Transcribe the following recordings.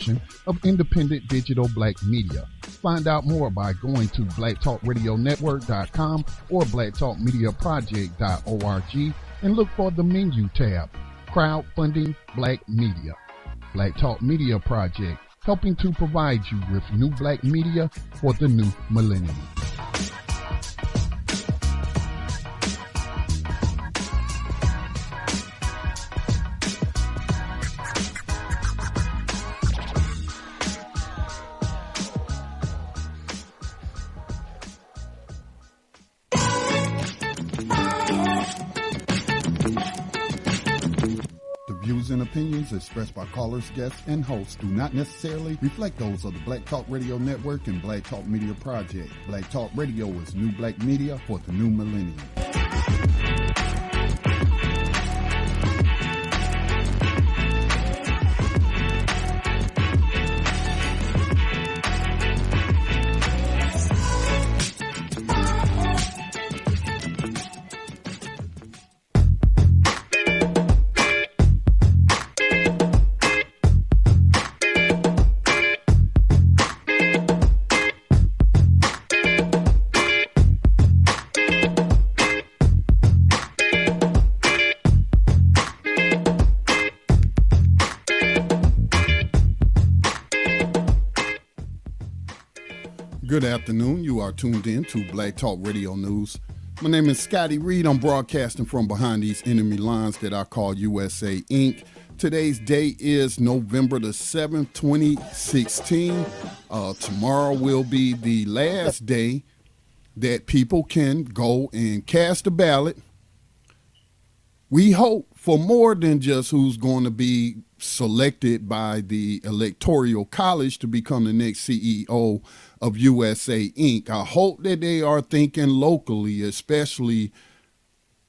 foundation of independent digital black media. Find out more by going to blacktalkradionetwork.com or blacktalkmediaproject.org and look for the menu tab, Crowdfunding Black Media. Black Talk Media Project, helping to provide you with new black media for the new millennium. Views and opinions expressed by callers, guests, and hosts do not necessarily reflect those of the Black Talk Radio Network and Black Talk Media Project. Black Talk Radio is new black media for the new millennium. Good afternoon. You are tuned in to Black Talk Radio News. My name is Scotty Reed. I'm broadcasting from behind these enemy lines that I call USA Inc. Today's date is November the 7th, 2016. Tomorrow will be the last day that people can go and cast a ballot. We hope for more than just who's going to be selected by the Electoral College to become the next CEO of USA Inc. I hope that they are thinking locally, especially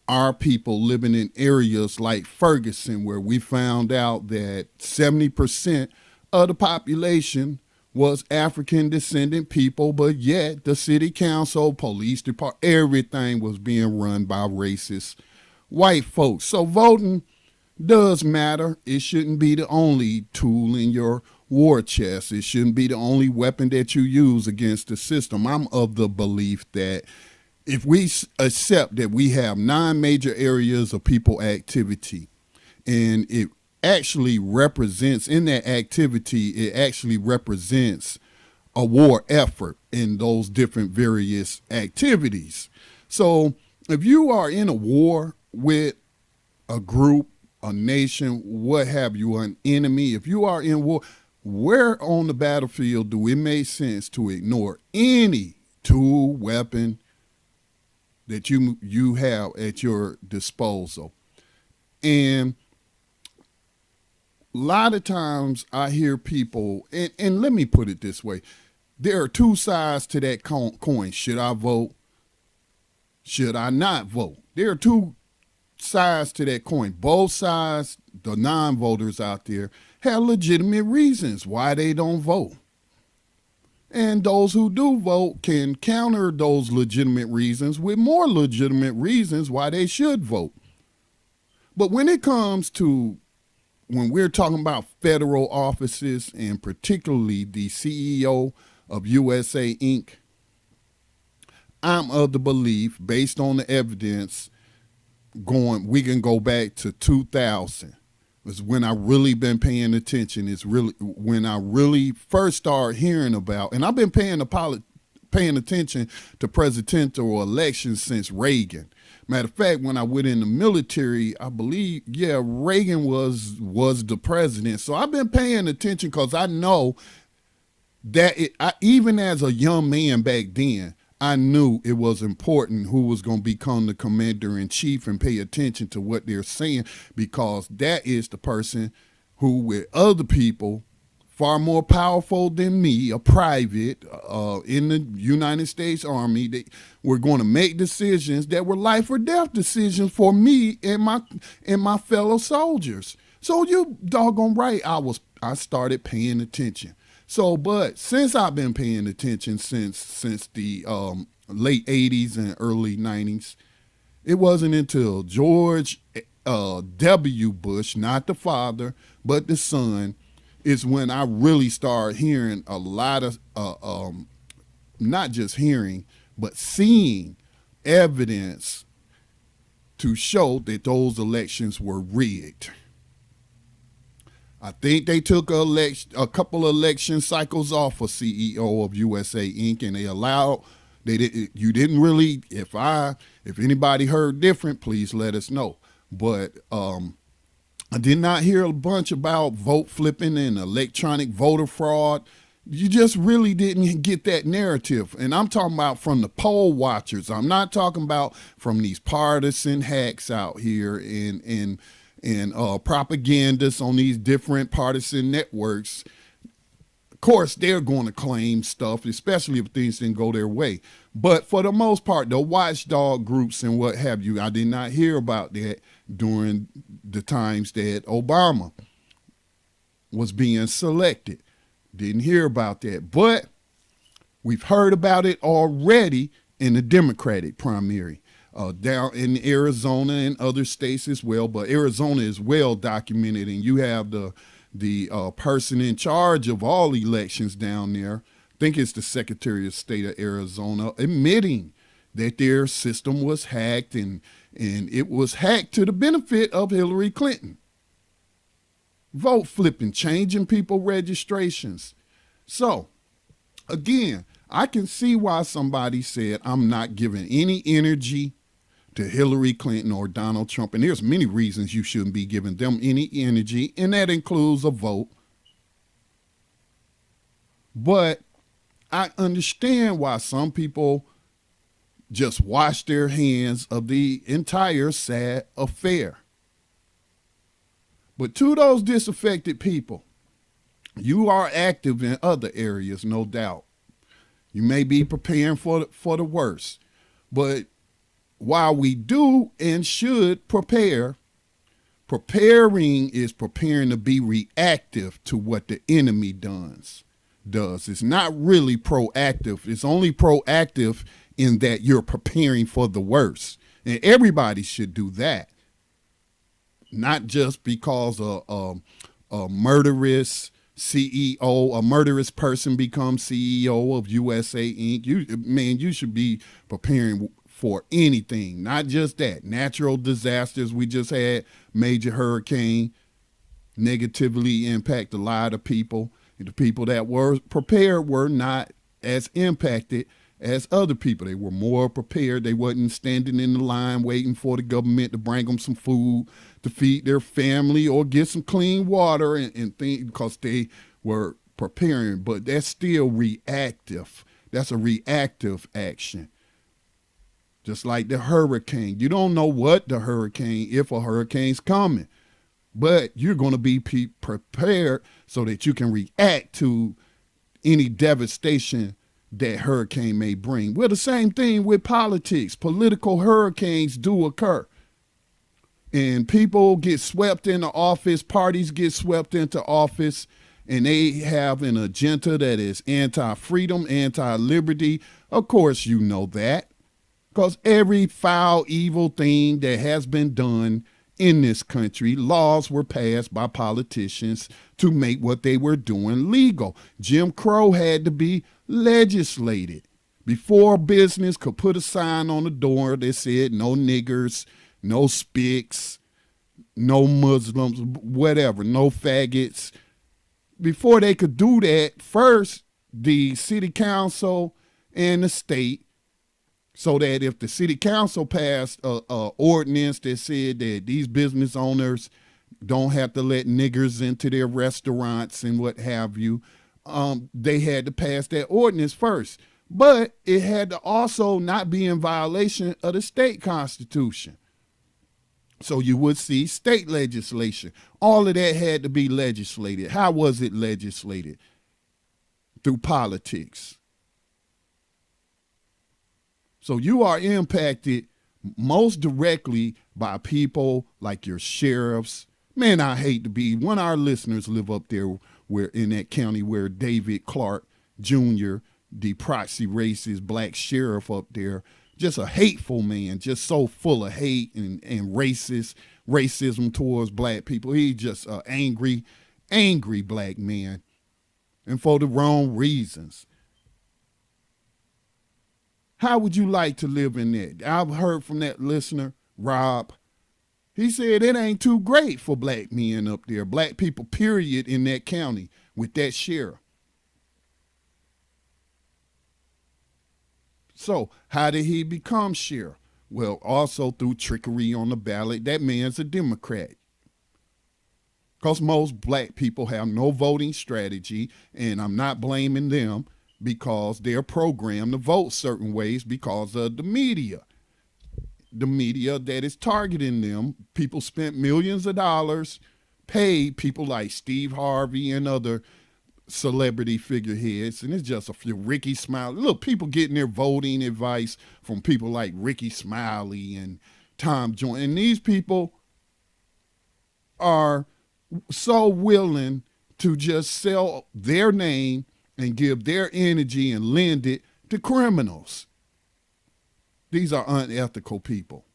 our people living in areas like Ferguson, where we found out that 70% of the population was African descendant people, but yet the city council, police department, everything was being run by racist white folks. So voting does matter. It shouldn't be the only tool in your war chest. It shouldn't be the only weapon that you use against the system. I'm of the belief that if we accept that we have 9 major areas of people activity, and it actually represents, in that activity, it actually represents a war effort in those different various activities. So if you are in a war with a group, a nation, what have you, an enemy, if you are in war, where on the battlefield do it make sense to ignore any tool, weapon that you have at your disposal? And a lot of times I hear people, and let me put it this way, there are 2 sides to that coin. Should I vote? Should I not vote? There are 2 sides to that coin. Both sides, the non-voters out there, have legitimate reasons why they don't vote. And those who do vote can counter those legitimate reasons with more legitimate reasons why they should vote. But when it comes to, when we're talking about federal offices, and particularly the CEO of USA Inc., I'm of the belief, based on the evidence, we can go back to 2000. Is when I really been paying attention. It's really when I really first started hearing about, and I've been paying attention to presidential elections since Reagan. Matter of fact, when I went in the military, I believe, Reagan was the president. So I've been paying attention because I know that even as a young man back then, I knew it was important who was going to become the commander-in-chief and pay attention to what they're saying, because that is the person who, with other people far more powerful than me, a private in the United States Army, they were going to make decisions that were life or death decisions for me and my fellow soldiers. So you doggone right, I started paying attention. So, but since I've been paying attention since the late 80s and early 90s, it wasn't until George W. Bush, not the father, but the son, is when I really start hearing a lot of, not just hearing, but seeing evidence to show that those elections were rigged. I think they took a couple of election cycles off a CEO of USA Inc. and they allowed you didn't really, if anybody heard different, please let us know. But I did not hear a bunch about vote flipping and electronic voter fraud. You just really didn't get that narrative. And I'm talking about from the poll watchers. I'm not talking about from these partisan hacks out here and propagandists on these different partisan networks. Of course, they're going to claim stuff, especially if things didn't go their way. But for the most part, the watchdog groups and what have you, I did not hear about that during the times that Obama was being selected. Didn't hear about that. But we've heard about it already in the Democratic primary. Down in Arizona and other states as well, but Arizona is well documented, and you have the person in charge of all elections down there, I think it's the Secretary of State of Arizona, admitting that their system was hacked, and it was hacked to the benefit of Hillary Clinton. Vote flipping, changing people registrations. So, again, I can see why somebody said, I'm not giving any energy to Hillary Clinton or Donald Trump. And there's many reasons you shouldn't be giving them any energy, and that includes a vote. But I understand why some people just wash their hands of the entire sad affair. But to those disaffected people, you are active in other areas, no doubt. You may be preparing for the worst. But while we do and should prepare, preparing is preparing to be reactive to what the enemy does. It's not really proactive. It's only proactive in that you're preparing for the worst. And everybody should do that. Not just because a murderous CEO, a murderous person becomes CEO of USA Inc. You should be preparing for anything, not just that. Natural disasters, we just had major hurricane negatively impact a lot of people. The people that were prepared were not as impacted as other people. They were more prepared. They wasn't standing in the line waiting for the government to bring them some food to feed their family or get some clean water and things, because they were preparing. But that's still reactive. That's a reactive action. Just like the hurricane. You don't know what the hurricane, if a hurricane's coming, but you're going to be prepared so that you can react to any devastation that hurricane may bring. Well, the same thing with politics. Political hurricanes do occur. And people get swept into office, parties get swept into office, and they have an agenda that is anti-freedom, anti-liberty. Of course, you know that. Because every foul, evil thing that has been done in this country, laws were passed by politicians to make what they were doing legal. Jim Crow had to be legislated. Before a business could put a sign on the door that said no niggers, no spics, no Muslims, whatever, no faggots. Before they could do that, first the city council and the state, so that if the city council passed a ordinance that said that these business owners don't have to let niggers into their restaurants and what have you, they had to pass that ordinance first. But it had to also not be in violation of the state constitution. So you would see state legislation. All of that had to be legislated. How was it legislated? Through politics. So you are impacted most directly by people like your sheriffs. Man, I hate to be, one of our listeners live up there where in that county where David Clark Jr., the proxy racist black sheriff up there, just a hateful man, just so full of hate and racism towards black people. He's just angry angry black men, and for the wrong reasons. How would you like to live in that? I've heard from that listener, Rob. He said it ain't too great for black men up there, black people, period, in that county with that sheriff. So how did he become sheriff? Well, also through trickery on the ballot. That man's a Democrat. Because most black people have no voting strategy, and I'm not blaming them because they're programmed to vote certain ways because of the media. The media that is targeting them. People spent millions of dollars, paid people like Steve Harvey and other celebrity figureheads, and it's just a few. Ricky Smiley. Look, people getting their voting advice from people like Ricky Smiley and Tom Joyner. And these people are so willing to just sell their name and give their energy and lend it to criminals. These are unethical people.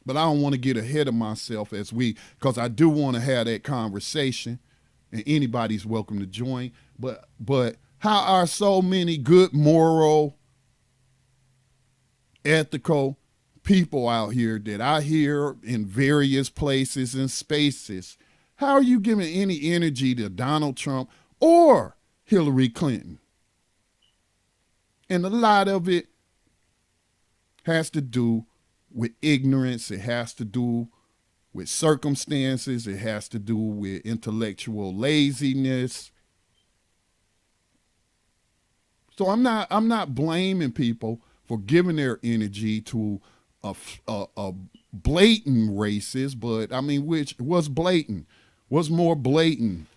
But I don't want to get ahead of myself because I do want to have that conversation, and anybody's welcome to join. But how are so many good, moral, ethical people out here that I hear in various places and spaces? How are you giving any energy to Donald Trump or Hillary Clinton? And a lot of it has to do with ignorance. It has to do with circumstances. It has to do with intellectual laziness. So I'm not blaming people for giving their energy to a blatant racist, but I mean, what's blatant? What's more blatant?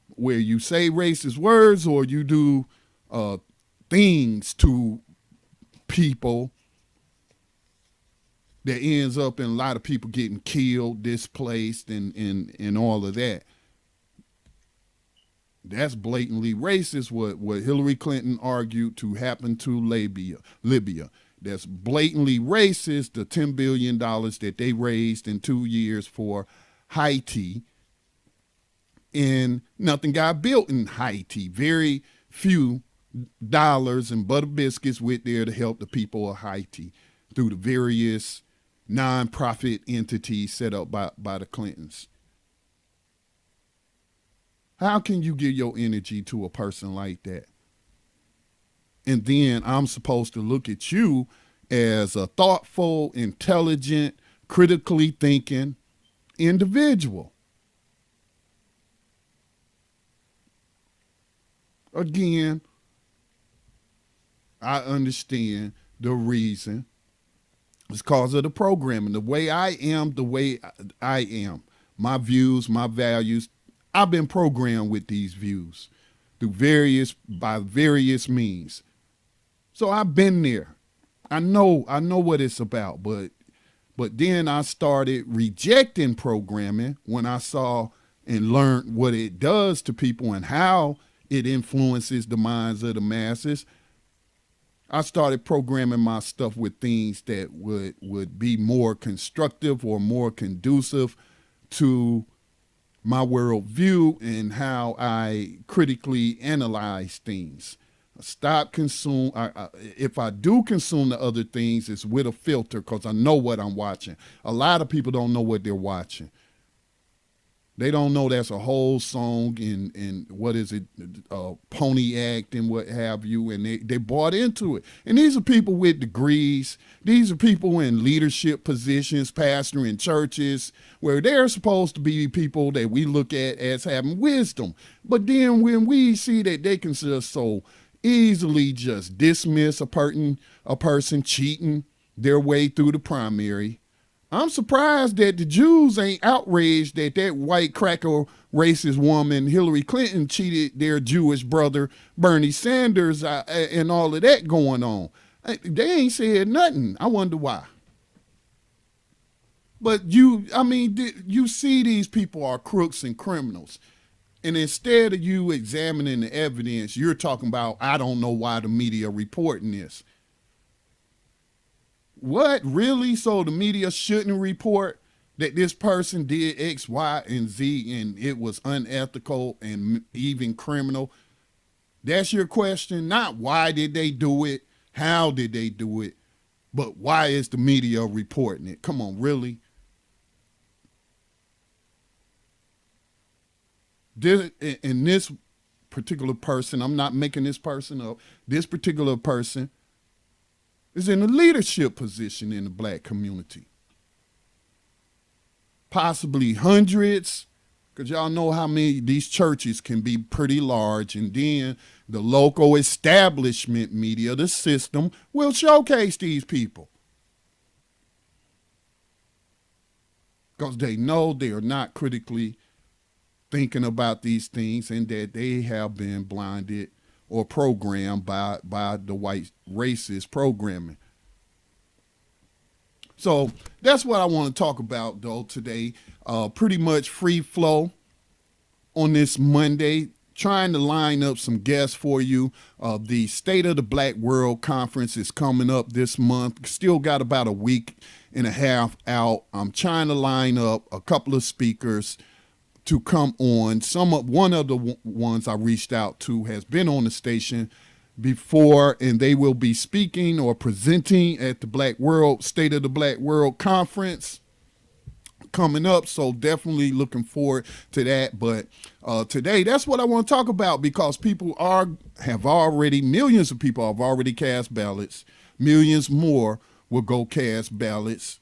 Where you say racist words or you do things to people that ends up in a lot of people getting killed, displaced, and all of that. That's blatantly racist, what Hillary Clinton argued to happen to Libya. That's blatantly racist, the $10 billion that they raised in 2 years for Haiti, and nothing got built in Haiti. Very few dollars and butter biscuits went there to help the people of Haiti through the various nonprofit entities set up by the Clintons. How can you give your energy to a person like that? And then I'm supposed to look at you as a thoughtful, intelligent, critically thinking individual. Again, I understand the reason. It's because of the programming. The way I am, my views, my values, I've been programmed with these views by various means. So I've been there. I know what it's about, but then I started rejecting programming when I saw and learned what it does to people and how it influences the minds of the masses. I started programming my stuff with things that would be more constructive or more conducive to my worldview and how I critically analyze things. If I do consume the other things, it's with a filter because I know what I'm watching. A lot of people don't know what they're watching. They don't know that's a whole song and what is it, pony act and what have you, and they bought into it. And these are people with degrees. These are people in leadership positions, pastoring churches, where they're supposed to be people that we look at as having wisdom. But then when we see that they can just so easily just dismiss a person cheating their way through the primary, I'm surprised that the Jews ain't outraged that white cracker racist woman Hillary Clinton cheated their Jewish brother Bernie Sanders and all of that going on. They ain't said nothing. I wonder why. But you see these people are crooks and criminals. And instead of you examining the evidence, you're talking about, I don't know why the media reporting this. What, really? So the media shouldn't report that this person did X, Y, and Z and it was unethical and even criminal? That's your question. Not why did they do it, how did they do it, but why is the media reporting it? Come on, really? This particular person, I'm not making this person up, this particular person is in a leadership position in the black community. Possibly hundreds, because y'all know how many these churches can be pretty large, and then the local establishment media, the system, will showcase these people. Because they know they are not critically thinking about these things and that they have been blinded or programmed by the white racist programming. So that's what I want to talk about, though, today. Pretty much free flow on this Monday, trying to line up some guests for you. The State of the Black World Conference is coming up this month. Still got about a week and a half out. I'm trying to line up a couple of speakers to come on. One of the ones I reached out to has been on the station before, and they will be speaking or presenting at the State of the Black World Conference coming up. So definitely looking forward to that. But today, that's what I want to talk about, because millions of people have already cast ballots. Millions more will go cast ballots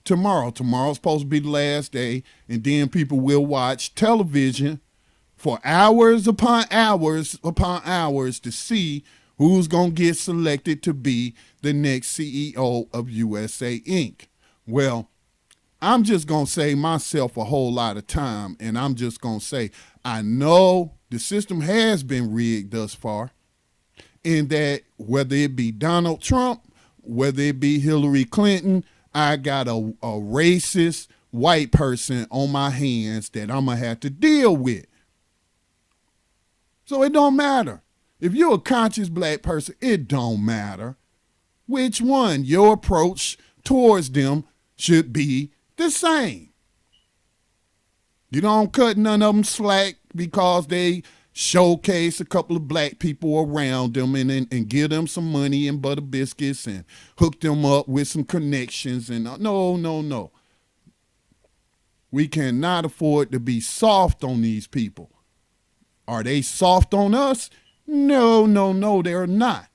tomorrow. Tomorrow's supposed to be the last day, and then people will watch television for hours upon hours upon hours to see who's going to get selected to be the next CEO of USA Inc. Well, I'm just going to save myself a whole lot of time, and I'm just going to say, I know the system has been rigged thus far, and that whether it be Donald Trump, whether it be Hillary Clinton, I got a racist white person on my hands that I'm going to have to deal with. So it don't matter. If you're a conscious black person, it don't matter which one. Your approach towards them should be the same. You don't cut none of them slack because they showcase a couple of black people around them and give them some money and butter biscuits and hook them up with some connections. And no. We cannot afford to be soft on these people. Are they soft on us? No, they're not.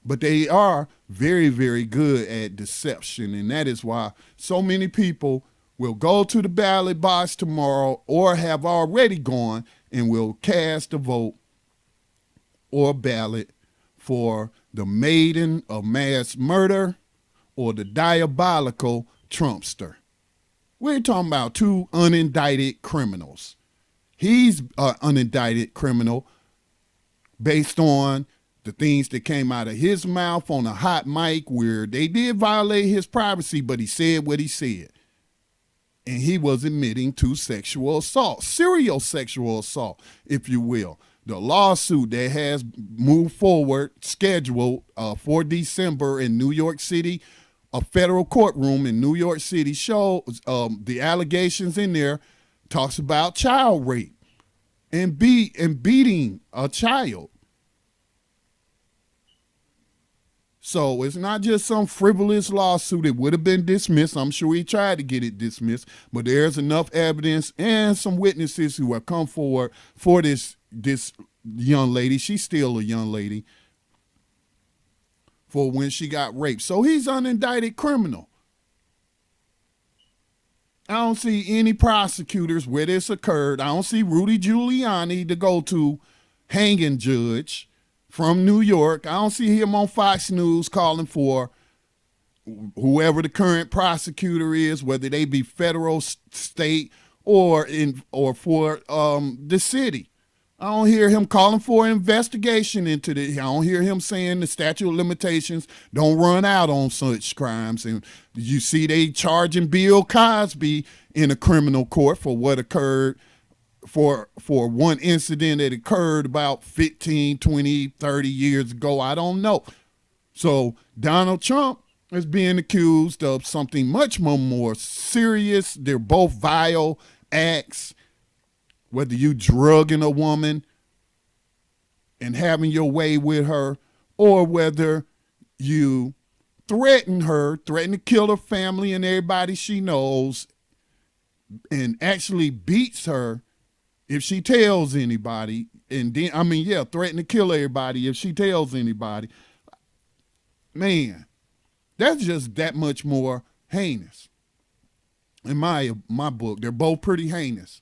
But they are very, very good at deception. And that is why so many people will go to the ballot box tomorrow or have already gone and will cast a vote or ballot for the Maiden of mass murder or the diabolical Trumpster. We're talking about two unindicted criminals. He's an unindicted criminal based on the things that came out of his mouth on a hot mic where they did violate his privacy, but he said what he said. And he was admitting to sexual assault, serial sexual assault, if you will. The lawsuit that has moved forward, scheduled for December in New York City, a federal courtroom in New York City, shows the allegations in there, talks about child rape and beating a child. So it's not just some frivolous lawsuit. It would have been dismissed. I'm sure he tried to get it dismissed, but there's enough evidence and some witnesses who have come forward for this young lady. She's still a young lady, for when she got raped. So he's an unindicted criminal. I don't see any prosecutors where this occurred. I don't see Rudy Giuliani, the go-to hanging judge from New York. I don't see him on Fox News calling for whoever the current prosecutor is, whether they be federal, state, or for the city. I don't hear him calling for an investigation into this. I don't hear him saying the statute of limitations don't run out on such crimes. And you see they charging Bill Cosby in a criminal court for what occurred, for one incident that occurred about 15, 20, 30 years ago. I don't know. So Donald Trump, is being accused of something much more serious. They're both vile acts. Whether you drugging a woman and having your way with her, or whether you threaten her, threaten to kill her family and everybody she knows, and actually beats her if she tells anybody. And then, threaten to kill everybody if she tells anybody. Man, that's just that much more heinous. In my book, they're both pretty heinous.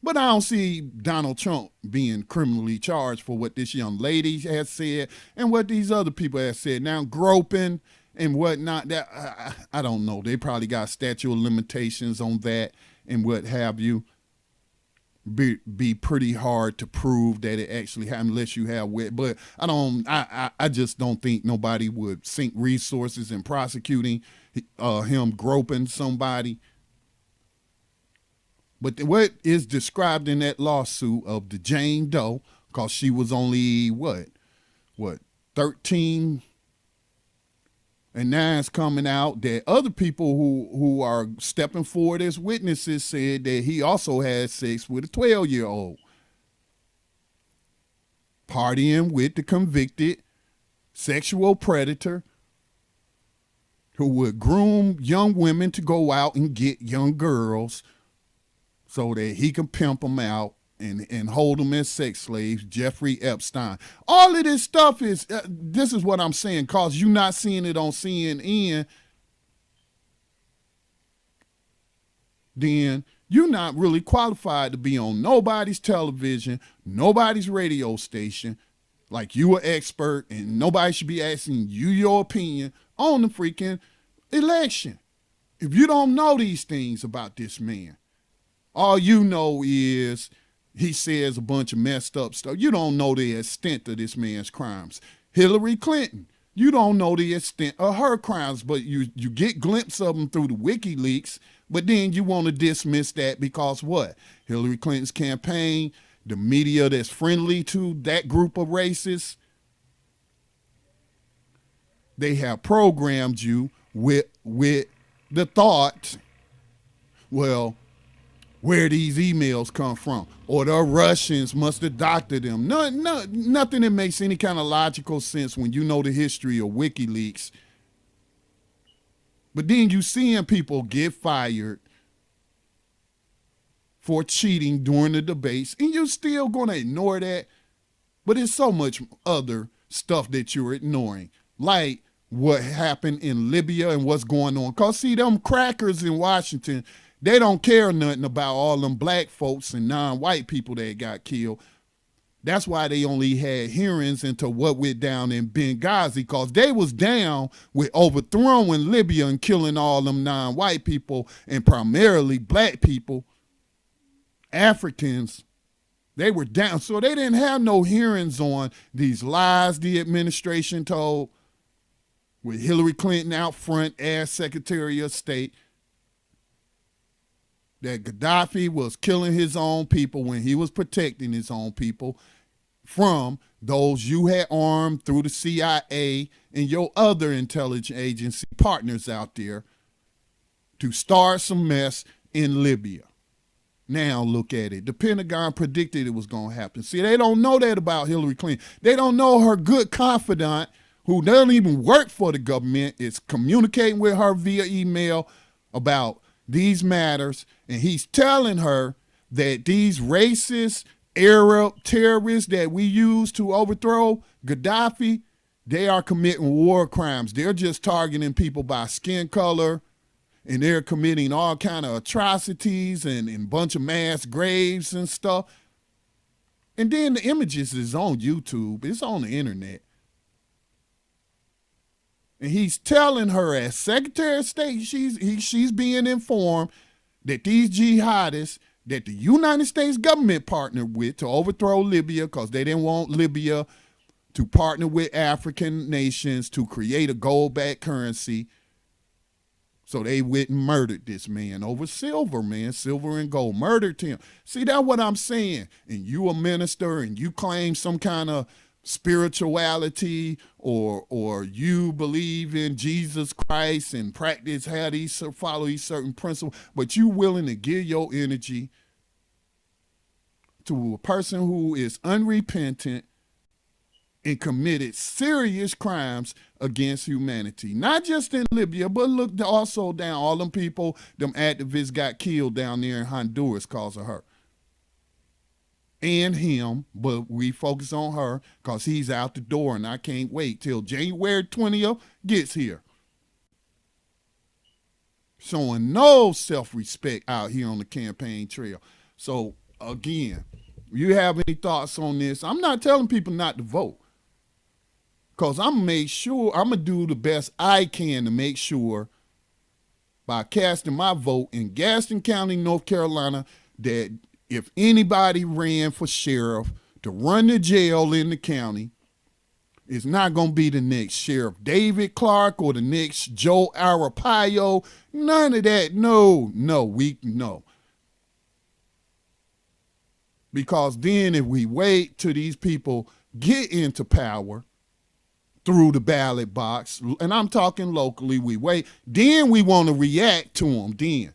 But I don't see Donald Trump being criminally charged for what this young lady has said and what these other people have said. Now, groping and whatnot, that I don't know. They probably got statute of limitations on that and what have you. Be pretty hard to prove that it actually happened unless you have wit. But I just don't think nobody would sink resources in prosecuting him groping somebody. But what is described in that lawsuit of the Jane Doe, because she was only, 13? And now it's coming out that other people who are stepping forward as witnesses said that he also had sex with a 12-year-old. Partying with the convicted sexual predator who would groom young women to go out and get young girls so that he can pimp them out and hold them as sex slaves, Jeffrey Epstein. All of this stuff is, this is what I'm saying, cause you not seeing it on CNN, then you're not really qualified to be on nobody's television, nobody's radio station, like you an expert, and nobody should be asking you your opinion on the freaking election. If you don't know these things about this man, all you know is he says a bunch of messed up stuff. You don't know the extent of this man's crimes. Hillary Clinton, you don't know the extent of her crimes, but you get glimpses of them through the WikiLeaks, but then you want to dismiss that because what? Hillary Clinton's campaign, the media that's friendly to that group of racists, they have programmed you with the thought, well, where these emails come from, or the Russians must have doctored them. Nothing that makes any kind of logical sense when you know the history of WikiLeaks. But then you seeing people get fired for cheating during the debates, and you're still going to ignore that. But there's so much other stuff that you're ignoring, like what happened in Libya and what's going on. Because, see, them crackers in Washington, they don't care nothing about all them black folks and non-white people that got killed. That's why they only had hearings into what went down in Benghazi, because they was down with overthrowing Libya and killing all them non-white people and primarily black people, Africans. They were down. So they didn't have no hearings on these lies the administration told, with Hillary Clinton out front as Secretary of State, that Gaddafi was killing his own people when he was protecting his own people from those you had armed through the CIA and your other intelligence agency partners out there to start some mess in Libya. Now look at it. The Pentagon predicted it was going to happen. See, they don't know that about Hillary Clinton. They don't know her good confidant, who doesn't even work for the government, is communicating with her via email about these matters, and he's telling her that these racist Arab terrorists that we use to overthrow Gaddafi, they are committing war crimes. They're just targeting people by skin color, and they're committing all kind of atrocities and a bunch of mass graves and stuff. And then the images is on YouTube. It's on the internet. And he's telling her as Secretary of State, she's being informed that these jihadists that the United States government partnered with to overthrow Libya, because they didn't want Libya to partner with African nations to create a gold-backed currency. So they went and murdered this man over silver, man, silver and gold, murdered him. See, that's what I'm saying. And you a minister and you claim some kind of spirituality, or you believe in Jesus Christ and practice how these follow these certain principles, but you willing to give your energy to a person who is unrepentant and committed serious crimes against humanity. Not just in Libya, but look also down all them people, them activists got killed down there in Honduras because of her. And him, but we focus on her because he's out the door, and I can't wait till January 20th gets here. Showing no self-respect out here on the campaign trail. So again, you have any thoughts on this? I'm not telling people not to vote, because I'm going to do the best I can to make sure by casting my vote in Gaston County, North Carolina, that if anybody ran for sheriff to run the jail in the county, it's not going to be the next Sheriff David Clark or the next Joe Arpaio. None of that. No. Because then if we wait till these people get into power through the ballot box, and I'm talking locally, we wait, then we want to react to them then.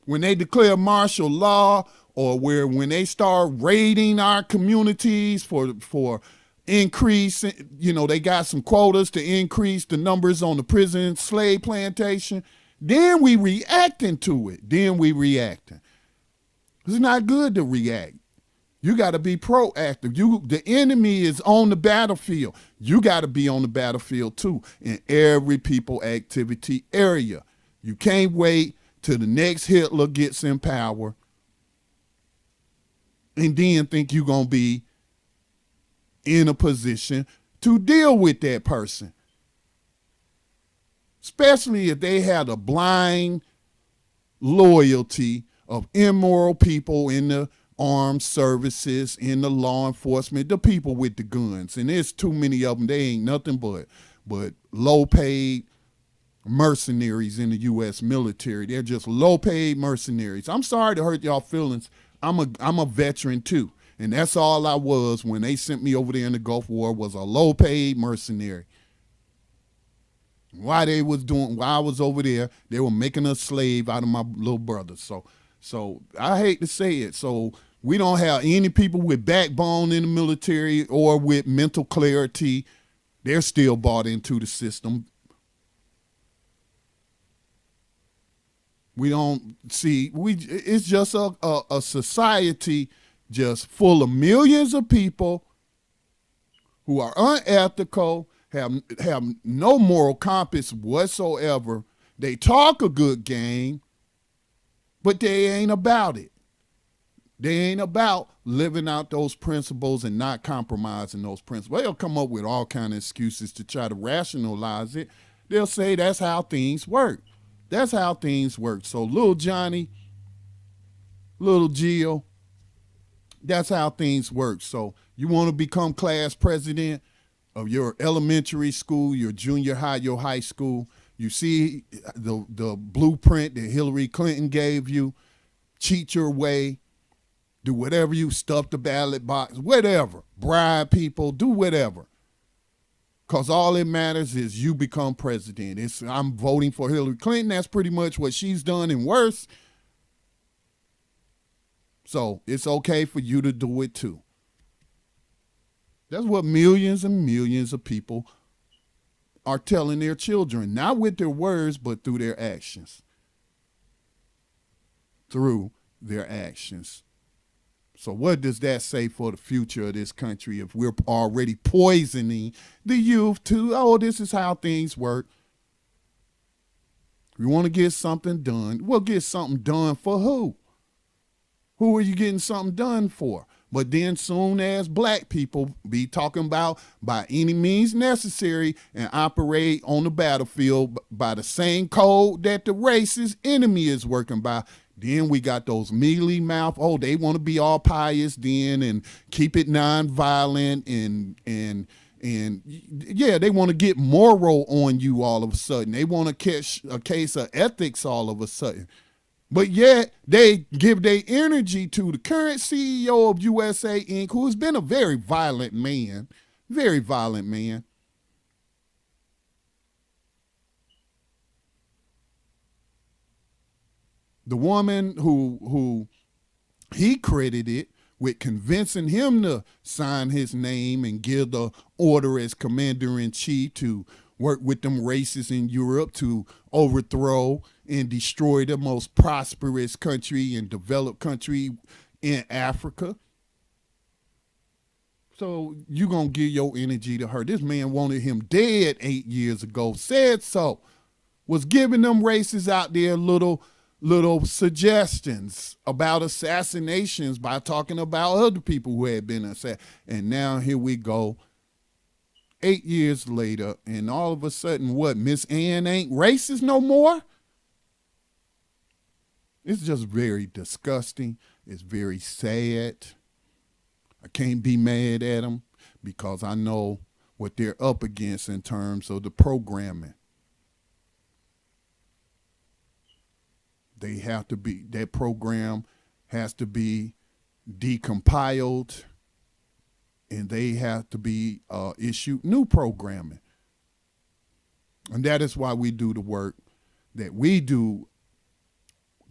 When they declare martial law, or when they start raiding our communities for increase, they got some quotas to increase the numbers on the prison slave plantation, then we reacting to it. It's not good to react. You got to be proactive. The enemy is on the battlefield. You got to be on the battlefield too, in every people activity area. You can't wait till the next Hitler gets in power and then think you're going to be in a position to deal with that person. Especially if they had a blind loyalty of immoral people in the armed services, in the law enforcement, the people with the guns. And there's too many of them. They ain't nothing but low-paid mercenaries in the U.S. military. They're just low-paid mercenaries. I'm sorry to hurt y'all feelings. I'm a veteran too. And that's all I was when they sent me over there in the Gulf War, was a low-paid mercenary. While I was over there, they were making a slave out of my little brother. So I hate to say it. So we don't have any people with backbone in the military or with mental clarity. They're still bought into the system. We don't see, it's just a society just full of millions of people who are unethical, have no moral compass whatsoever. They talk a good game, but they ain't about it. They ain't about living out those principles and not compromising those principles. They'll come up with all kind of excuses to try to rationalize it. They'll say that's how things work. That's how things work. So little Johnny, little Jill, that's how things work. So you want to become class president of your elementary school, your junior high, your high school. You see the blueprint that Hillary Clinton gave you. Cheat your way. Do whatever, you stuff the ballot box, whatever. Bribe people, do whatever. Because all that matters is you become president. I'm voting for Hillary Clinton. That's pretty much what she's done and worse. So it's okay for you to do it too. That's what millions and millions of people are telling their children, not with their words, but through their actions. Through their actions. So what does that say for the future of this country if we're already poisoning the youth to, this is how things work? We want to get something done. We'll get something done for who? Who are you getting something done for? But then soon as black people be talking about by any means necessary and operate on the battlefield by the same code that the racist enemy is working by, then we got those mealy mouth, they want to be all pious then and keep it nonviolent and yeah, they want to get moral on you all of a sudden. They want to catch a case of ethics all of a sudden. But yet they give their energy to the current CEO of USA Inc., who has been a very violent man, very violent man. The woman who he credited with convincing him to sign his name and give the order as commander in chief to work with them racists in Europe to overthrow and destroy the most prosperous country and developed country in Africa. So you gonna give your energy to her. This man wanted him dead 8 years ago, said so. Was giving them racists out there little suggestions about assassinations by talking about other people who had been assassinated. And now here we go, 8 years later, and all of a sudden, what, Miss Ann ain't racist no more? It's just very disgusting. It's very sad. I can't be mad at them because I know what they're up against in terms of the programming. They have to be, that program has to be decompiled, and they have to be issued new programming. And that is why we do the work that we do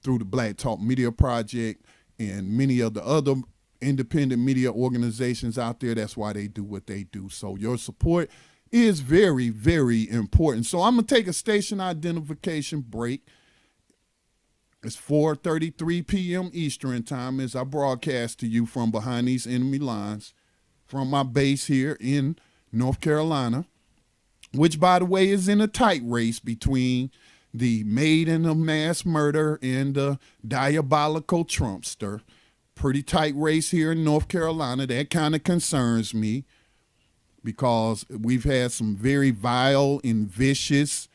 through the Black Talk Media Project and many of the other independent media organizations out there. That's why they do what they do. So your support is very, very important. So I'm going to take a station identification break. It's 4:33 p.m. Eastern time as I broadcast to you from behind these enemy lines from my base here in North Carolina, which, by the way, is in a tight race between the Maiden of mass murder and the diabolical Trumpster. Pretty tight race here in North Carolina. That kind of concerns me because we've had some very vile and vicious,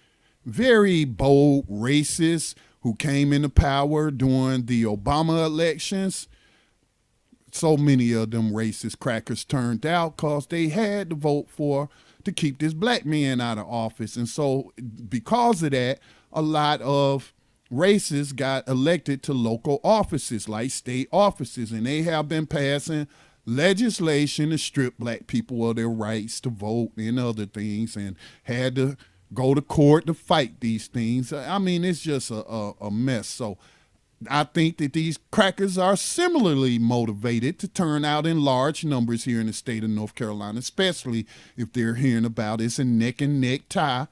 very bold racists who came into power during the Obama elections. So many of them racist crackers turned out because they had to vote to keep this black man out of office. And so because of that, a lot of racists got elected to local offices like state offices, and they have been passing legislation to strip black people of their rights to vote and other things, and had to go to court to fight these things. I mean, it's just a mess. So I think that these crackers are similarly motivated to turn out in large numbers here in the state of North Carolina, especially if they're hearing about it's a neck and neck tie,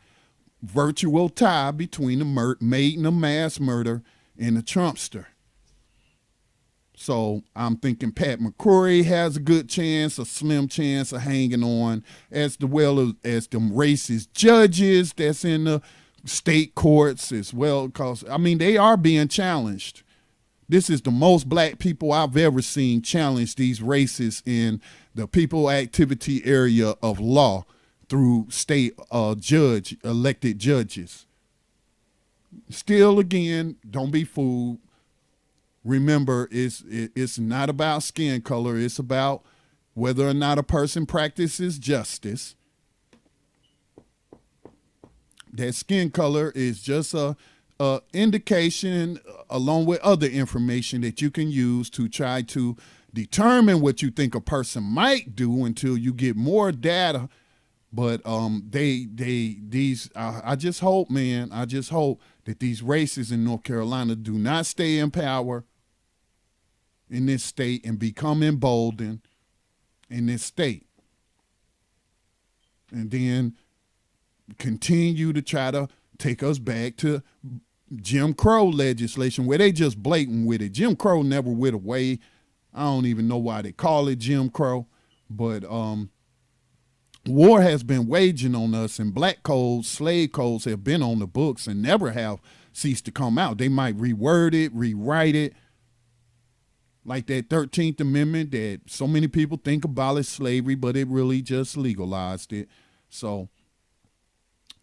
virtual tie between the Maiden of mass murder and the Trumpster. So I'm thinking Pat McCrory has a good chance, a slim chance of hanging on, as well as them racist judges that's in the state courts as well, because, I mean, they are being challenged. This is the most black people I've ever seen challenge these racists in the people activity area of law through state elected judges. Still, again, don't be fooled. Remember, it's not about skin color. It's about whether or not a person practices justice. That skin color is just a indication, along with other information that you can use to try to determine what you think a person might do until you get more data. But I just hope, man, I just hope that these racists in North Carolina do not stay in power in this state and become emboldened in this state, and then continue to try to take us back to Jim Crow legislation, where they just blatant with it. Jim Crow never went away. I don't even know why they call it Jim Crow, but war has been waging on us, and black codes, slave codes have been on the books and never have ceased to come out. They might reword it, rewrite it, like that 13th Amendment that so many people think abolished slavery, but it really just legalized it. So,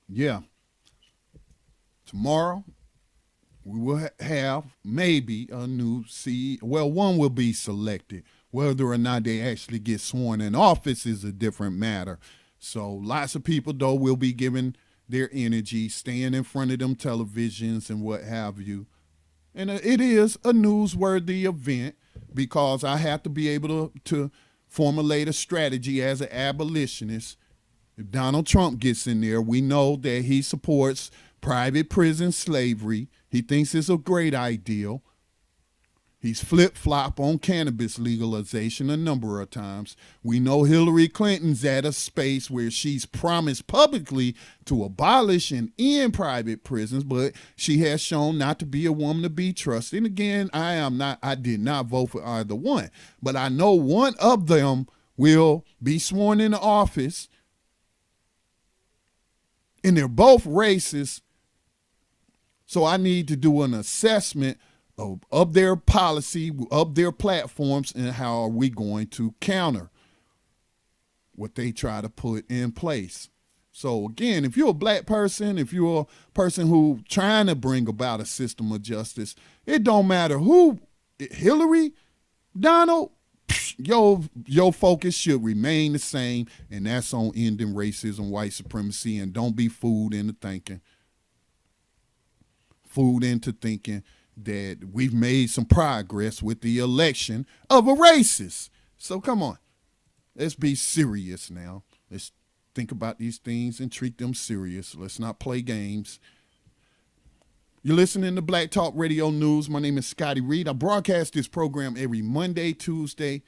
yeah. Tomorrow, we will have maybe a new CEO. Well, one will be selected. Whether or not they actually get sworn in office is a different matter. So lots of people, though, will be giving their energy, staying in front of them televisions and what have you, And it is a newsworthy event because I have to be able to formulate a strategy as an abolitionist. If Donald Trump gets in there, we know that he supports private prison slavery. He thinks it's a great ideal. He's flip-flop on cannabis legalization a number of times. We know Hillary Clinton's at a space where she's promised publicly to abolish and end private prisons, but she has shown not to be a woman to be trusted. And again, I did not vote for either one, but I know one of them will be sworn into office, and they're both racist. So I need to do an assessment of their policy, of their platforms, and how are we going to counter what they try to put in place. So again, if you're a black person, if you're a person who trying to bring about a system of justice, it don't matter who, Hillary, Donald, your focus should remain the same, and that's on ending racism, white supremacy, and don't be fooled into thinking that we've made some progress with the election of a racist. So come on, let's be serious now. Let's think about these things and treat them serious. Let's not play games. You're listening to Black Talk Radio News. My name is Scotty Reed. I broadcast this program every Monday, Tuesday,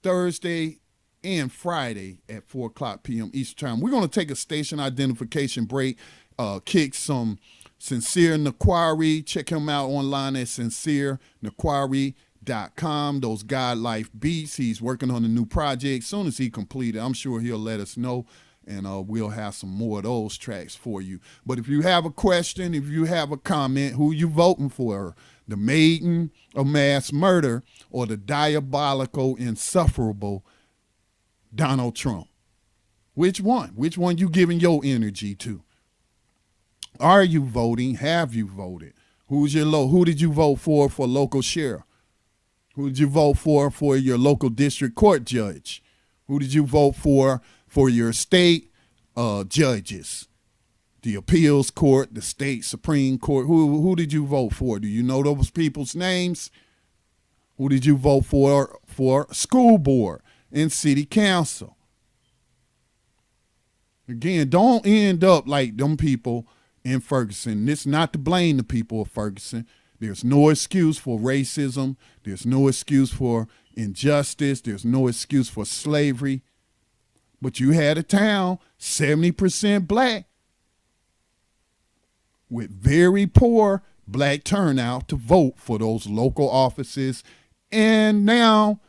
Thursday, and Friday at 4 o'clock p.m. Eastern Time. We're going to take a station identification break, kick some Sincere Naquari. Check him out online at sincerenaquari.com. Those God Life beats. He's working on a new project. As soon as he completed, I'm sure he'll let us know, and we'll have some more of those tracks for you. But if you have a question, if you have a comment, who you voting for? The Maiden of mass murder or the diabolical, insufferable Donald Trump? Which one? Which one you giving your energy to? Are you voting? Have you voted? Who did you vote for local sheriff? Who did you vote for your local district court judge? Who did you vote for your state judges? The appeals court, the state Supreme Court. Who did you vote for? Do you know those people's names? Who did you vote for school board and city council? Again, don't end up like them people in Ferguson. This is not to blame the people of Ferguson. There's no excuse for racism. There's no excuse for injustice. There's no excuse for slavery. But you had a town 70% black with very poor black turnout to vote for those local offices. And now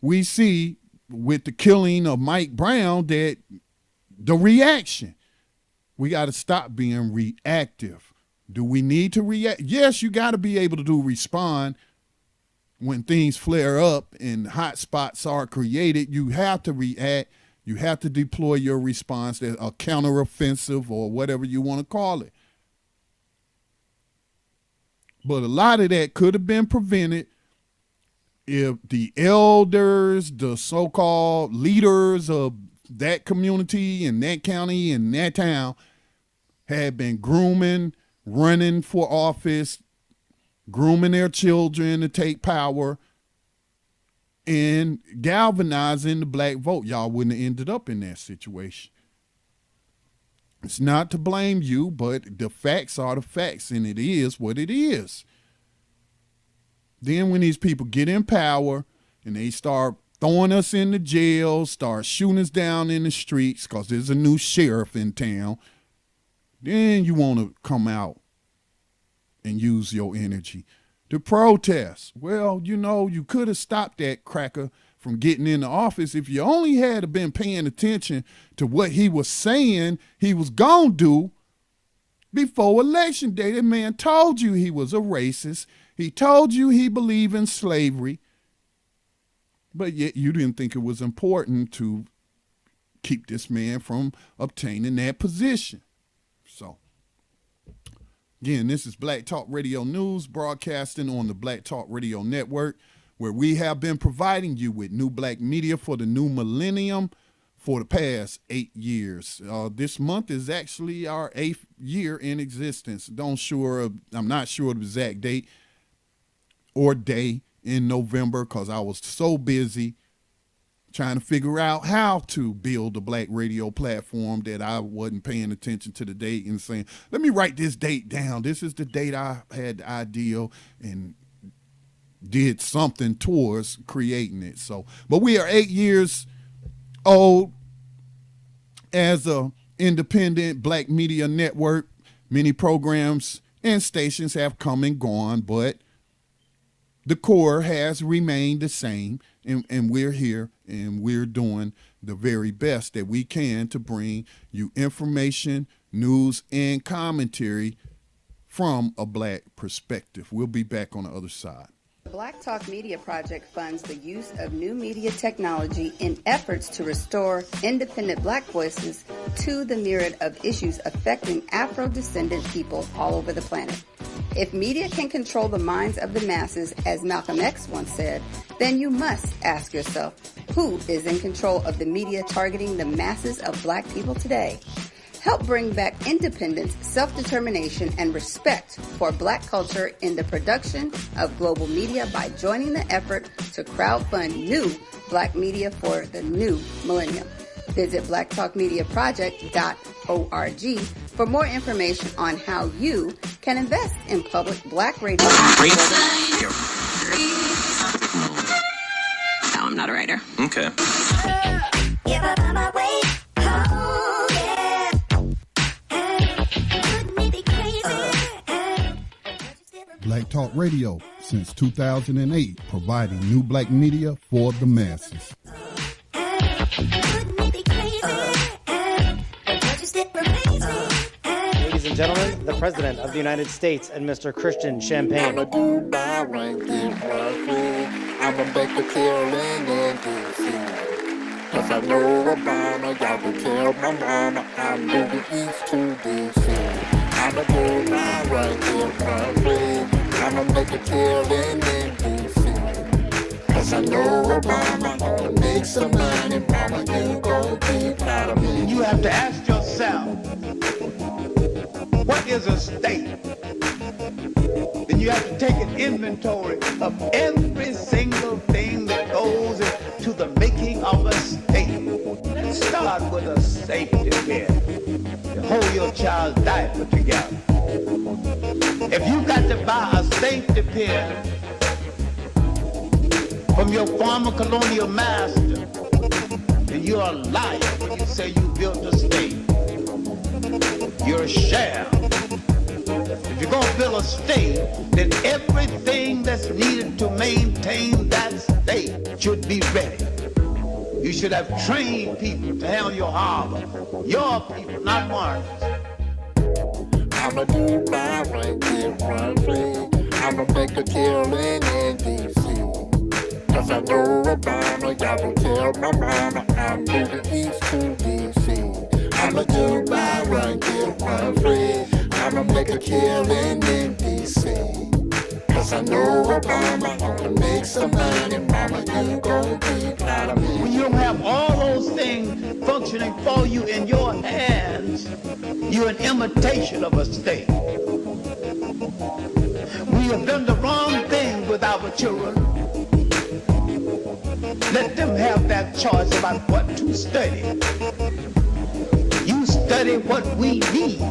we see with the killing of Mike Brown that the reaction. We got to stop being reactive. Do we need to react? Yes, you got to be able to respond when things flare up and hot spots are created. You have to react. You have to deploy your response, a counteroffensive or whatever you want to call it. But a lot of that could have been prevented if the elders, the so-called leaders of that community and that county and that town had been grooming, running for office, grooming their children to take power, and galvanizing the black vote. Y'all wouldn't have ended up in that situation. It's not to blame you, but the facts are the facts, and it is what it is. Then when these people get in power and they start throwing us into jail, start shooting us down in the streets because there's a new sheriff in town, then you want to come out and use your energy to protest. Well, you could have stopped that cracker from getting into office if you only had been paying attention to what he was saying he was going to do before Election Day. That man told you he was a racist. He told you he believed in slavery. But yet you didn't think it was important to keep this man from obtaining that position. So, again, this is Black Talk Radio News, broadcasting on the Black Talk Radio Network, where we have been providing you with new black media for the new millennium, for the past 8 years. This month is actually our 8th year in existence. I'm not sure of the exact date or day in November because I was so busy trying to figure out how to build a black radio platform that I wasn't paying attention to the date and saying, let me write this date down. This is the date I had the idea and did something towards creating it. But we are 8 years old as a independent black media network. Many programs and stations have come and gone, but the core has remained the same, and we're here and we're doing the very best that we can to bring you information, news, and commentary from a black perspective. We'll be back on the other side. The Black Talk Media Project funds the use of new media technology in efforts to restore independent black voices to the myriad of issues affecting Afro-descendant people all over the planet. If media can control the minds of the masses, as Malcolm X once said, then you must ask yourself, who is in control of the media targeting the masses of black people today? Help bring back independence, self-determination, and respect for black culture in the production of global media by joining the effort to crowdfund new black media for the new millennium. Visit blacktalkmediaproject.org for more information on how you can invest in public black radio. No, I'm not a writer. Okay. Black Talk Radio since 2008, providing new black media for the masses. Ladies and gentlemen, the President of the United States and Mr. Christian Champagne. I'ma do my right thing for free. I'ma make a killing in D.C. Cause I know Obama, y'all can tell my mama I'm moving east to D.C. I'ma do my right thing for free. I'ma make a killing in D.C. Cause I know Obama gonna make some money. Mama, you gon' be proud of me. You have to ask yourself, what is a state? Then you have to take an inventory of every single thing that goes into the making of a state. Let's start with a safety pin. You hold your child's diaper together. If you got to buy a safety pin from your former colonial master, then you're a liar when you say you built a state. You're a sham. If you're gonna build a state, then everything that's needed to maintain that state should be ready. You should have trained people to handle your harbor. Your people, not Martin's. I'ma do my right here for free. I'ma make a killing in D.C. Cause I know Obama, y'all can tell my mama I'm moving east to D.C. I'ma do my right here for free. I'ma make a killing in D.C. Cause I know Obama gonna make some money. Mama, you gon' be proud of me. When you don't have all those things functioning for you in your hands, you're an imitation of a state. We have done the wrong thing with our children. Let them have that choice about what to study. You study what we need.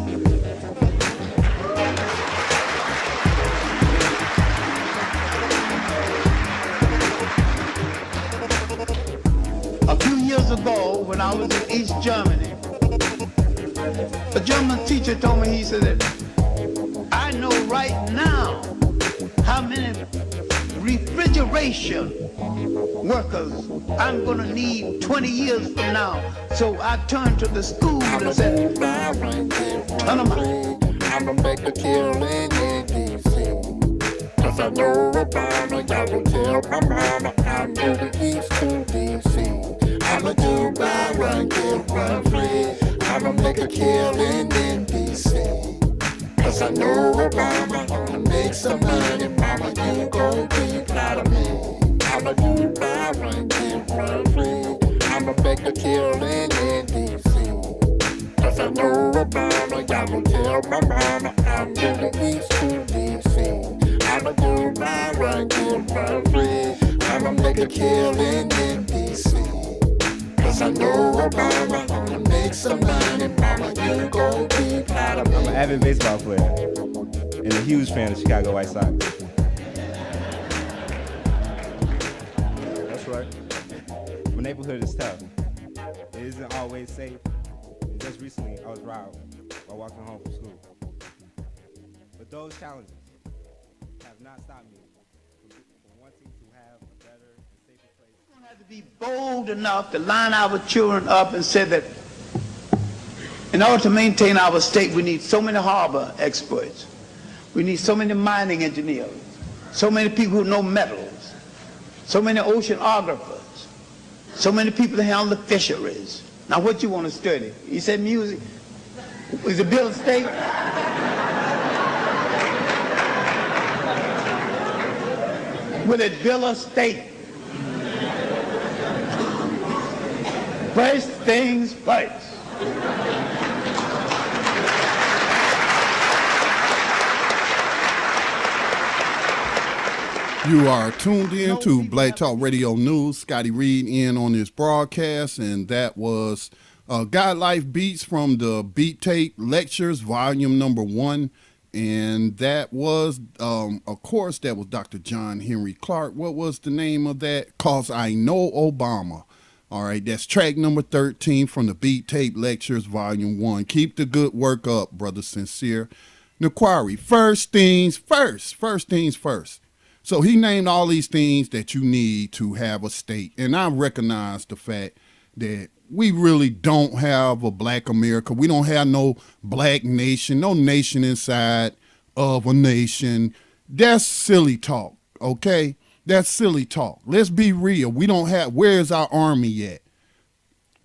A few years ago, when I was in East Germany, a German teacher told me, he said that I know right now how many refrigeration workers I'm gonna need 20 years from now. So I turned to the school and said, turn them out. I'ma make a killing in D.C. Cause I know Obama, y'all can tell my mama I'm moving east to D.C. I'ma do my right here for free. I'ma make a killing in D.C. Cause I know Obama gonna make some money. Mama, you gon' be proud of me. I'ma do my right here for free. I'ma make a make a killing in D.C. Cause I know Obama, y'all gon' tell my mama I'm moving east to D.C. I'ma do my right, get my free. I'ma make a killing in D.C. Cause I know Obama, I'ma make some money, mama, you gon' be proud of me. I'm an avid baseball player and a huge fan of Chicago White Sox. That's right. My neighborhood is tough. It isn't always safe. And just recently, I was robbed while walking home from school. But those challenges have not stopped me from wanting to have a better and safer place. We have to be bold enough to line our children up and say that in order to maintain our state, we need so many harbor experts. We need so many mining engineers, so many people who know metals, so many oceanographers, so many people that handle the fisheries. Now, what you want to study? He said music. Is it Bill State? Will it Bill a state? First things first. You are tuned in to Black Talk Radio News. Scotty Reed in on this broadcast, and that was God Life Beats from the Beat Tape Lectures, volume number 1. And that was, of course, that was Dr. John Henry Clark. What was the name of that? 'Cause I Know Obama. All right, that's track number 13 from the Beat Tape Lectures, volume 1. Keep the good work up, Brother Sincere. Naquari, first things first. First things first. So he named all these things that you need to have a state. And I recognize the fact that we really don't have a black America. We don't have no black nation, no nation inside of a nation. That's silly talk, okay? That's silly talk. Let's be real. We don't have, where's our army at?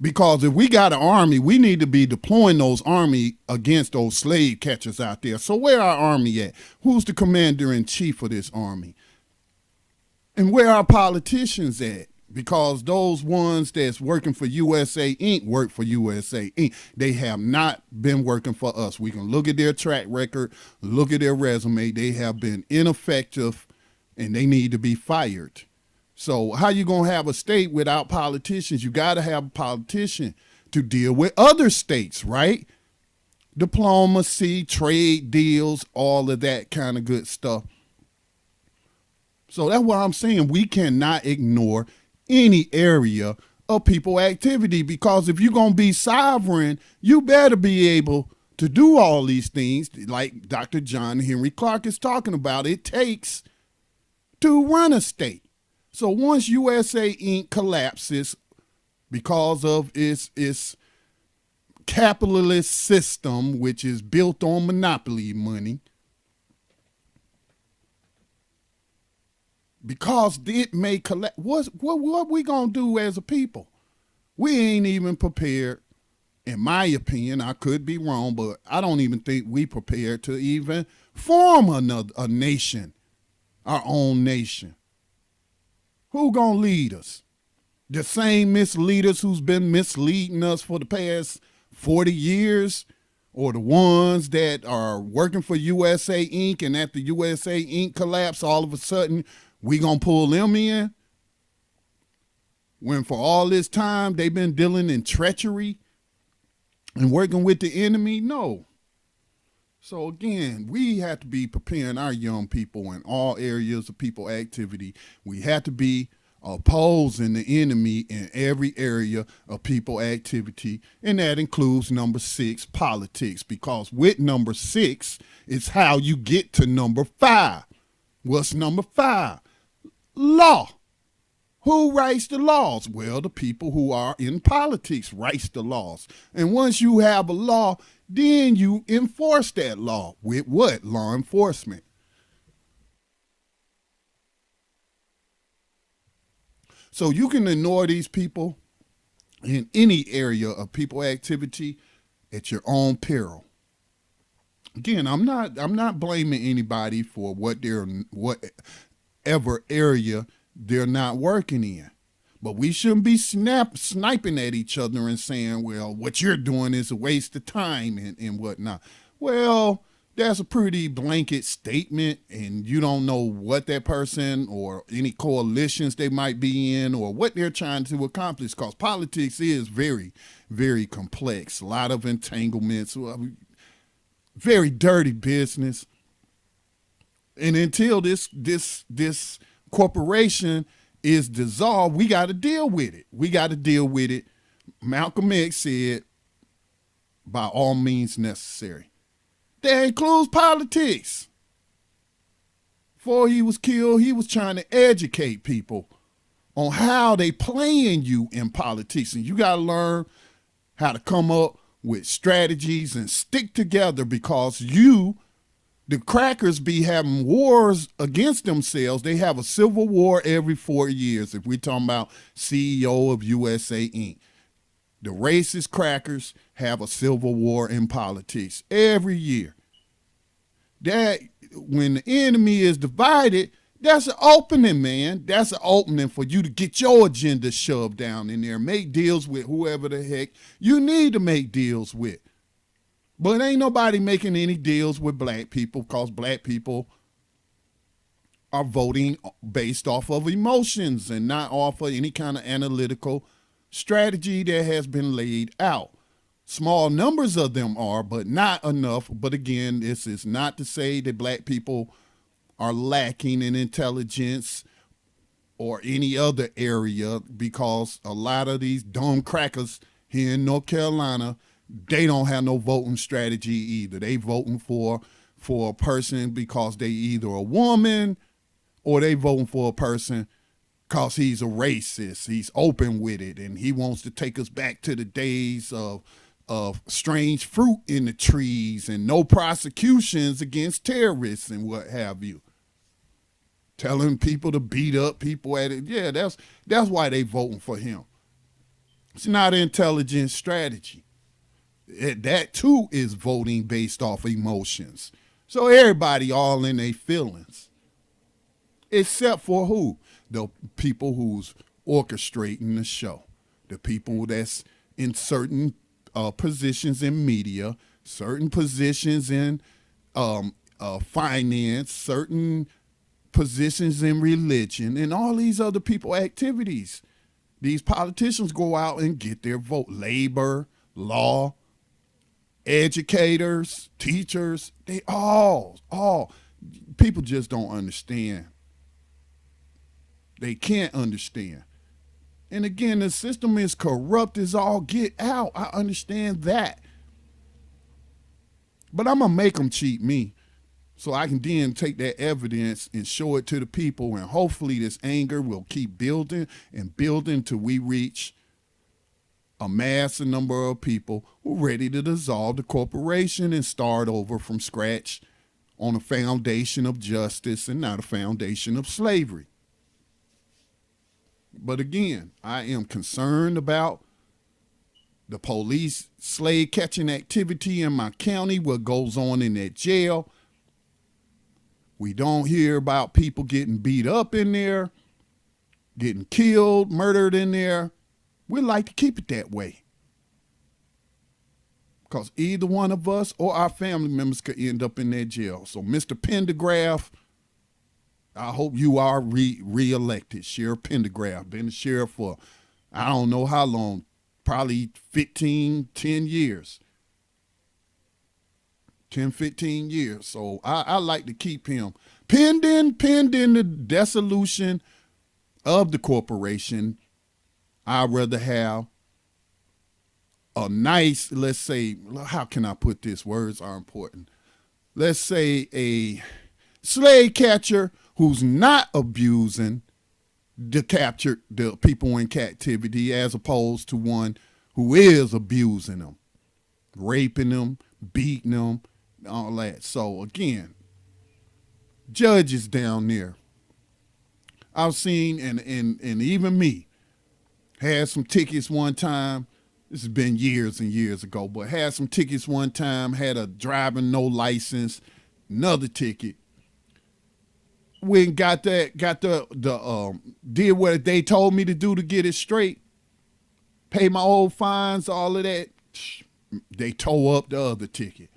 Because if we got an army, we need to be deploying those army against those slave catchers out there. So where our army at? Who's the commander in chief of this army? And where are politicians at? Because those ones that's working for USA Inc. work for USA Inc. They have not been working for us. We can look at their track record, look at their resume. They have been ineffective and they need to be fired. So how you going to have a state without politicians? You got to have a politician to deal with other states, right? Diplomacy, trade deals, all of that kind of good stuff. So that's what I'm saying. We cannot ignore any area of people activity, because if you're going to be sovereign, you better be able to do all these things like Dr. John Henry Clark is talking about. It takes to run a state. So once USA Inc. collapses because of its capitalist system, which is built on monopoly money, because it may collapse, what we gonna do as a people? We ain't even prepared. In my opinion, I could be wrong, but I don't even think we prepared to even form a nation, our own nation. Who gonna lead us? The same misleaders who's been misleading us for the past 40 years, or the ones that are working for USA Inc. and at the USA Inc. collapse, all of a sudden we gonna pull them in? When for all this time they've been dealing in treachery and working with the enemy? No. So again, we have to be preparing our young people in all areas of people activity. We have to be opposing the enemy in every area of people activity, and that includes number 6, politics, because with number 6 is how you get to number 5. What's number 5? Law. Who writes the laws? Well, the people who are in politics writes the laws. And once you have a law, then you enforce that law. With what? Law enforcement. So you can ignore these people in any area of people activity at your own peril. Again, I'm not blaming anybody for whatever area they're not working in. But we shouldn't be sniping at each other and saying, well, what you're doing is a waste of time and whatnot. Well, that's a pretty blanket statement, and you don't know what that person or any coalitions they might be in or what they're trying to accomplish, because politics is very, very complex. A lot of entanglements, very dirty business. And until this corporation is dissolved, we got to deal with it. We got to deal with it. Malcolm X said, by all means necessary. That includes politics. Before he was killed, he was trying to educate people on how they playing you in politics. And you got to learn how to come up with strategies and stick together, because the crackers be having wars against themselves. They have a civil war every 4 years. If we're talking about CEO of USA Inc., the racist crackers have a civil war in politics every year. That when the enemy is divided, that's an opening, man. That's an opening for you to get your agenda shoved down in there. Make deals with whoever the heck you need to make deals with. But ain't nobody making any deals with black people, because black people are voting based off of emotions and not off of any kind of analytical strategy that has been laid out. Small numbers of them are, but not enough. But again, this is not to say that black people are lacking in intelligence or any other area, because a lot of these dumb crackers here in North Carolina, they don't have no voting strategy either. They voting for a person because they either a woman, or they voting for a person because he's a racist. He's open with it, and he wants to take us back to the days of strange fruit in the trees and no prosecutions against terrorists and what have you. Telling people to beat up people at it. Yeah, that's why they voting for him. It's not an intelligent strategy. That too is voting based off emotions. So everybody all in their feelings. Except for who? The people who's orchestrating the show. The people that's in certain positions in media, certain positions in finance, certain positions in religion, and all these other people activities. These politicians go out and get their vote. Labor, law, educators, teachers, they all, people just don't understand. They can't understand. And again, the system is corrupt as all get out. I understand that. But I'm going to make them cheat me, so I can then take that evidence and show it to the people, and hopefully this anger will keep building and building till we reach a massive number of people who are ready to dissolve the corporation and start over from scratch on a foundation of justice and not a foundation of slavery. But again, I am concerned about the police slave catching activity in my county, what goes on in that jail. We don't hear about people getting beat up in there, getting killed, murdered in there. We like to keep it that way, because either one of us or our family members could end up in that jail. So, Mr. Pendergraft, I hope you are re-elected. Sheriff Pendergraft, been a sheriff for I don't know how long, probably 10 years. 10, 15 years. So I like to keep him pending the dissolution of the corporation. I'd rather have a nice, let's say, how can I put this? Words are important. Let's say a slave catcher who's not abusing the people in captivity, as opposed to one who is abusing them, raping them, beating them, all that. So again, judges down there, I've seen, and even me, had some tickets one time. This has been years and years ago, but had some tickets one time, had a driving no license, another ticket. when got the did what they told me to do to get it straight, pay my old fines, all of that. They tore up the other ticket.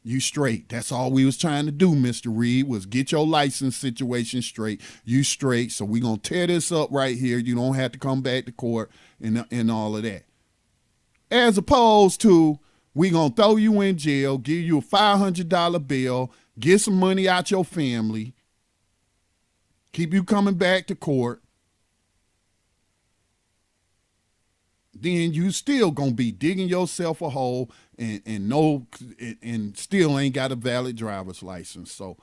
You straight. That's all we was trying to do, Mr. Reed, was get your license situation straight. You straight. So we gonna tear this up right here. You don't have to come back to court and all of that. As opposed to we gonna throw you in jail, give you a $500 bill, get some money out your family, keep you coming back to court. Then you still gonna be digging yourself a hole and still ain't got a valid driver's license. So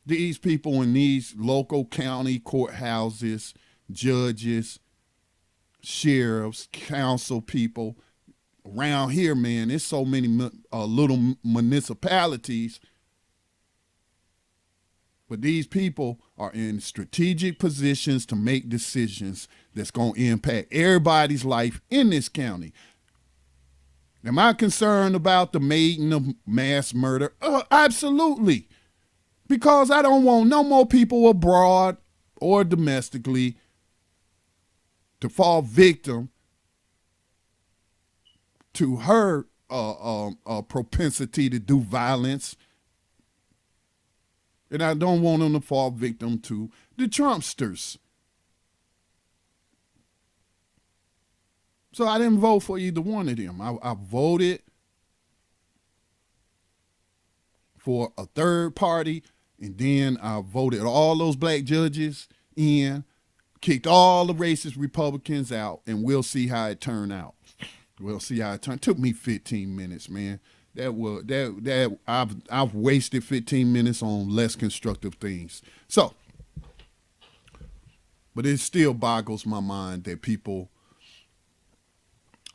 these people in these local county courthouses, judges, sheriffs, council people around here, man, there's so many little municipalities. But these people are in strategic positions to make decisions that's going to impact everybody's life in this county. Am I concerned about the Maiden of mass murder? Absolutely. Because I don't want no more people abroad or domestically to fall victim to her propensity to do violence. And I don't want them to fall victim to the Trumpsters. So I didn't vote for either one of them. I voted for a third party, and then I voted all those black judges in, kicked all the racist Republicans out, and we'll see how it turned out. We'll see how it turned. It took me 15 minutes, man. I've wasted 15 minutes on less constructive things. So, but it still boggles my mind that people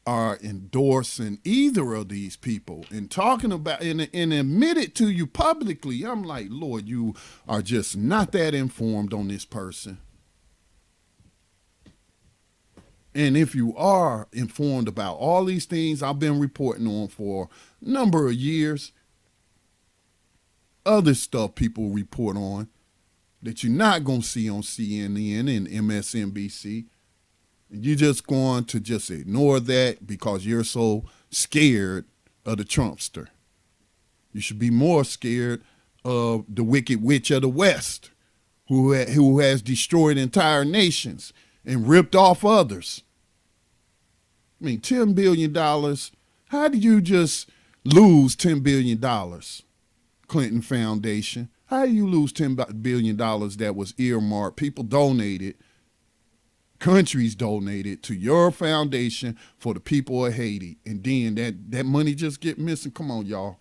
are endorsing either of these people and talking about and admit it to you publicly. I'm like, Lord, you are just not that informed on this person. And if you are informed about all these things I've been reporting on for a number of years, other stuff people report on that you're not going to see on CNN and MSNBC, and you're just going to just ignore that because you're so scared of the Trumpster. You should be more scared of the wicked witch of the West who has destroyed entire nations and ripped off others. I mean, $10 billion. How did you just lose $10 billion? Clinton Foundation. How do you lose $10 billion that was earmarked? People donated, countries donated to your foundation for the people of Haiti. And then that money just get missing. Come on, y'all.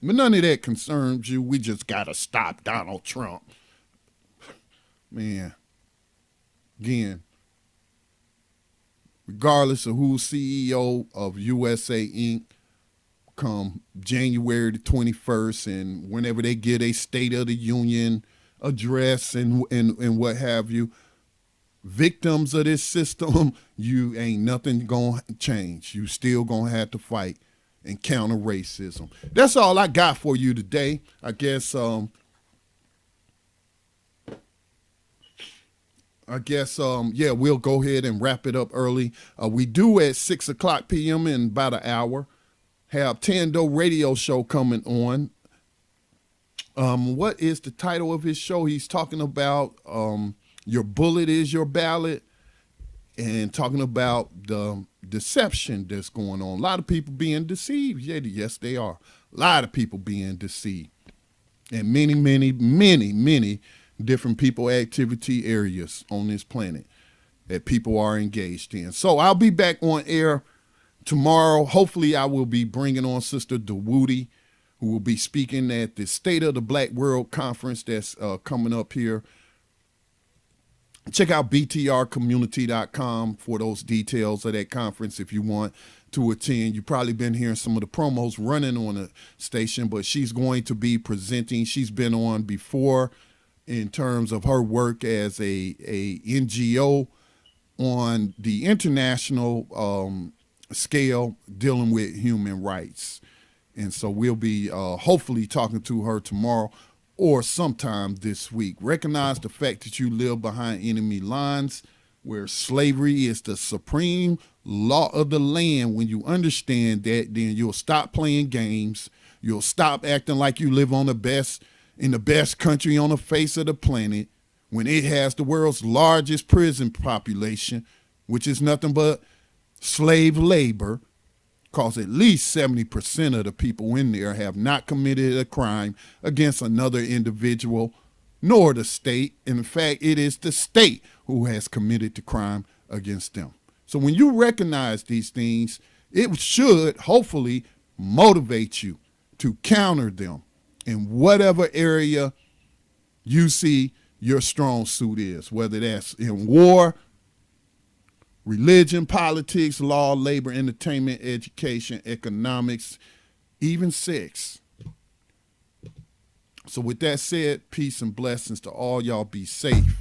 But none of that concerns you. We just got to stop Donald Trump. Man. Again, regardless of who's CEO of USA Inc., come January the 21st and whenever they get a State of the Union address and what have you, victims of this system, you ain't nothing going to change. You still going to have to fight and counter racism. That's all I got for you today. I guess we'll go ahead and wrap it up early. We do at 6 o'clock p.m. in about an hour have Tando Radio Show coming on. What is the title of his show? He's talking about your bullet is your ballot and talking about the deception that's going on. A lot of people being deceived. Yeah, yes, they are. A lot of people being deceived. And many, many, many, many different people activity areas on this planet that people are engaged in. So I'll be back on air tomorrow. Hopefully I will be bringing on Sister DeWoody, who will be speaking at the State of the Black World Conference that's coming up here. Check out btrcommunity.com for those details of that conference if you want to attend. You've probably been hearing some of the promos running on the station, but she's going to be presenting. She's been on before in terms of her work as a NGO on the international scale dealing with human rights. And so we'll be hopefully talking to her tomorrow. or sometime this week. Recognize the fact that you live behind enemy lines where slavery is the supreme law of the land. When you understand that, then you'll stop playing games. You'll stop acting like you live in the best country on the face of the planet when it has the world's largest prison population, which is nothing but slave labor, because at least 70% of the people in there have not committed a crime against another individual nor the state. In fact, it is the state who has committed the crime against them. So when you recognize these things, it should hopefully motivate you to counter them in whatever area you see your strong suit is, whether that's in war, religion, politics, law, labor, entertainment, education, economics, even sex. So with that said, peace and blessings to all y'all. Be safe.